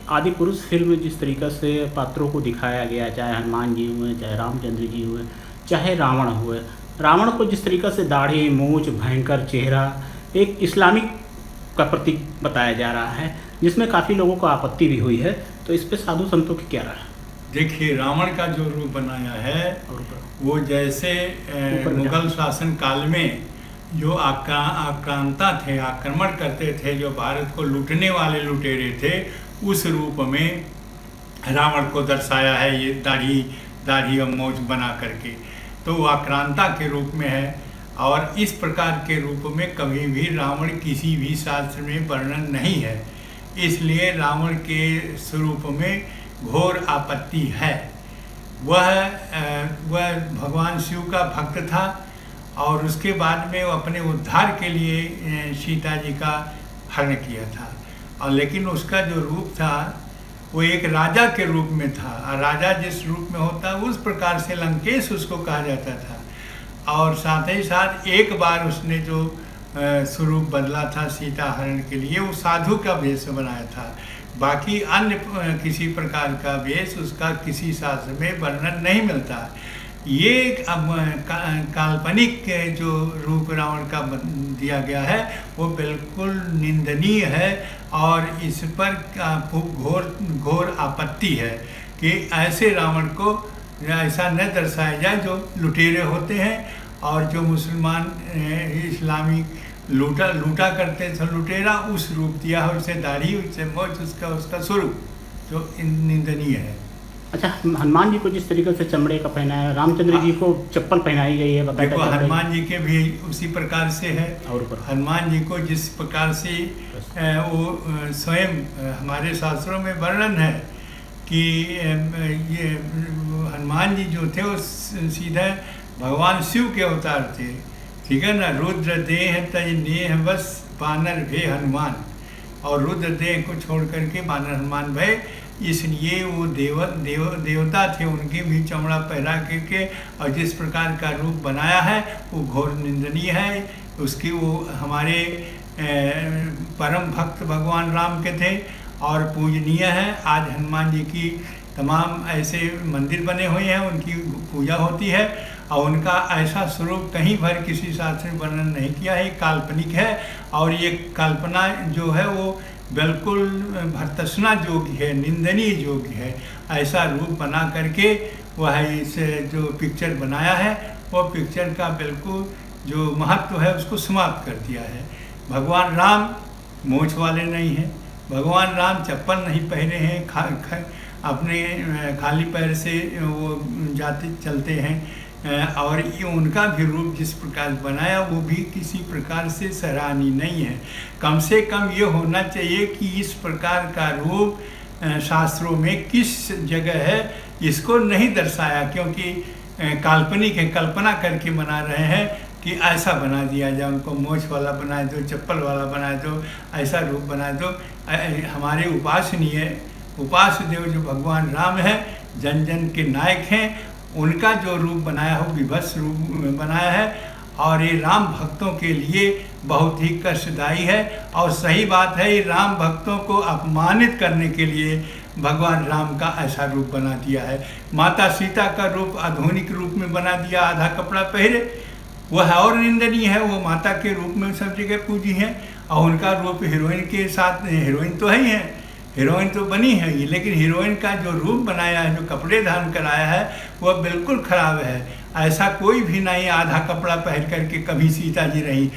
आदि पुरुष फिल्म जिस तरीक़े से पात्रों को दिखाया गया, चाहे हनुमान जी हुए, चाहे रामचंद्र जी हुए, चाहे रावण हुए, रावण को जिस तरीक़े से दाढ़ी, मूंछ, भयंकर चेहरा एक इस्लामिक का प्रतीक बताया जा रहा है, जिसमें काफ़ी लोगों को आपत्ति भी हुई है। तो इस पे साधु संतों की क्या राय है? देखिए, रावण का जो रूप बनाया है और वो जैसे मुगल शासन काल में जो आक्रांता थे, आक्रमण करते थे, जो भारत को लूटने वाले लुटेरे थे, उस रूप में रावण को दर्शाया है, ये दाढ़ी और मूंछ बना करके। तो वो आक्रांता के रूप में है, और इस प्रकार के रूप में कभी भी रावण किसी भी शास्त्र में वर्णन नहीं है। इसलिए रावण के स्वरूप में घोर आपत्ति है। वह भगवान शिव का भक्त था, और उसके बाद में वो अपने उद्धार के लिए सीता जी का हरण किया था। और लेकिन उसका जो रूप था वो एक राजा के रूप में था, और राजा जिस रूप में होता है उस प्रकार से लंकेश उसको कहा जाता था। और साथ ही साथ एक बार उसने जो स्वरूप बदला था सीता हरण के लिए, वो साधु का वेश बनाया था। बाकी अन्य किसी प्रकार का वेश उसका किसी शास्त्र में वर्णन नहीं मिलता। ये काल्पनिक जो रूप रावण का दिया गया है वो बिल्कुल निंदनीय है, और इस पर घोर आपत्ति है कि ऐसे रावण को ऐसा न दर्शाया जाए जो लुटेरे होते हैं, और जो मुसलमान इस्लामी लूटा करते थे, लुटेरा उस रूप दिया है, उससे दाढ़ी, उससे मूंछ, उसका स्वरूप जो निंदनीय है। अच्छा, हनुमान जी को जिस तरीके से चमड़े का पहनाया, रामचंद्र जी को चप्पल पहनाई गई है, बताया। देखो, हनुमान जी के भी उसी प्रकार से है। और हनुमान जी को जिस प्रकार से वो स्वयं हमारे शास्त्रों में वर्णन है कि ये हनुमान जी जो थे वो सीधे भगवान शिव के अवतार थे, ठीक है ना। रुद्र देह तज नेह बस बानर भे हनुमान, और रुद्र देह को छोड़ करके बानर हनुमान भय। इसलिए वो देवता थे, उनके भी चमड़ा पहना करके और जिस प्रकार का रूप बनाया है वो घोर निंदनीय है। उसकी वो हमारे परम भक्त भगवान राम के थे और पूजनीय है। आज हनुमान जी की तमाम ऐसे मंदिर बने हुए हैं, उनकी पूजा होती है, और उनका ऐसा स्वरूप कहीं भर किसी शास्त्र में वर्णन नहीं किया है, काल्पनिक है। और ये कल्पना जो है वो बिल्कुल भर्त्सना योग्य है, निंदनीय योग्य है। ऐसा रूप बना करके वह इस जो पिक्चर बनाया है वो पिक्चर का बिल्कुल जो महत्व है उसको समाप्त कर दिया है। भगवान राम मूंछ वाले नहीं हैं, भगवान राम चप्पल नहीं पहने हैं, अपने खाली पैर से वो जाते चलते हैं, और ये उनका भी रूप जिस प्रकार बनाया वो भी किसी प्रकार से सराहनीय नहीं है। कम से कम ये होना चाहिए कि इस प्रकार का रूप शास्त्रों में किस जगह है इसको नहीं दर्शाया, क्योंकि काल्पनिक है, कल्पना करके बना रहे हैं कि ऐसा बना दिया जाए, उनको मोछ वाला बना दो, चप्पल वाला बना दो, ऐसा रूप बना दो। हमारे उपास्य देव जो भगवान राम है, जन जन के नायक हैं, उनका जो रूप बनाया हो विभत्स रूप बनाया है, और ये राम भक्तों के लिए बहुत ही कष्टदायी है। और सही बात है, ये राम भक्तों को अपमानित करने के लिए भगवान राम का ऐसा रूप बना दिया है। माता सीता का रूप आधुनिक रूप में बना दिया, आधा कपड़ा पहरे, वह और निंदनीय है। वो माता के रूप में सब जगह पूजी हैं, और उनका रूप हीरोइन के साथ, हीरोइन तो है ही है, हीरोइन तो बनी है ये, लेकिन हीरोइन का जो रूप बनाया है, जो कपड़े धारण कराया है, वह बिल्कुल खराब है। ऐसा कोई भी नहीं आधा कपड़ा पहन करके कभी सीता जी रही।